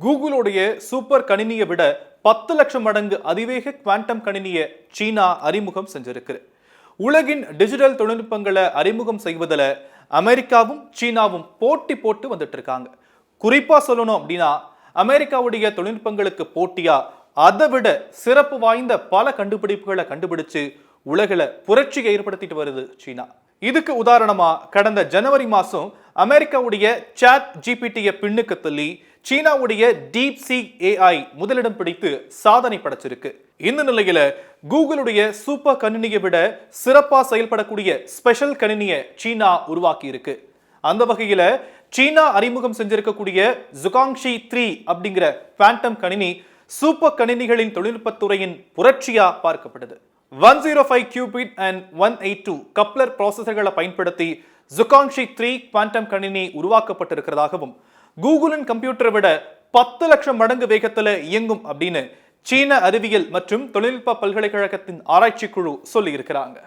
கூகுளுடைய super கணினியை விட 10 லட்சம் மடங்கு அதிவேக குவாண்டம் கணினியை சீனா அறிமுகம் செஞ்சிருக்கு. உலகின் டிஜிட்டல் தொழில்நுட்பங்களை அறிமுகம் செய்வதில் அமெரிக்காவும் சீனாவும் போட்டி போட்டு வந்துட்டு இருக்காங்க. குறிப்பா சொல்லணும் அப்படின்னா, அமெரிக்காவுடைய தொழில்நுட்பங்களுக்கு போட்டியா அதை விட சிறப்பு வாய்ந்த பல கண்டுபிடிப்புகளை கண்டுபிடிச்சு உலகில புரட்சியை ஏற்படுத்திட்டு வருது சீனா. இதுக்கு உதாரணமா கடந்த ஜனவரி மாசம் அமெரிக்காவுடைய சாட் ஜிபிடியை பின்னுக்கு தள்ளி சீனாவுடைய டீப்சீக் ஏஐ முதலிடம் பிடித்து சாதனை படைச்சிருக்கு. இந்த நிலையில கூகுளுடைய சூப்பர் கணினியை விட சிறப்பா செயல்படக்கூடிய ஸ்பெஷல் கணினியை சீனா உருவாக்கி இருக்கு. அந்த வகையில சீனா அறிமுகம் செஞ்சிருக்கக்கூடிய ஜுகாங்ஷி 3 அப்படிங்கிற குவாண்டம் கணினி சூப்பர் கணினிகளின் தொழில்நுட்பத்துறையின் புரட்சியா பார்க்கப்படுது. 105 கியூபிட் அண்ட் 182 கப்ளர் ப்ராசஸர்களை பயன்படுத்தி ஜுகாங்ஷி 3 குவாண்டம் கணினி உருவாக்கப்பட்டிருக்கிறதாகவும், கூகுளின் கம்ப்யூட்டரை விட 10 லட்சம் மடங்கு வேகத்தில் இயங்கும் அப்படின்னு சீன அறிவியல் மற்றும் தொழில்நுட்ப பல்கலைக்கழகத்தின் ஆராய்ச்சி குழு சொல்லி இருக்கிறாங்க.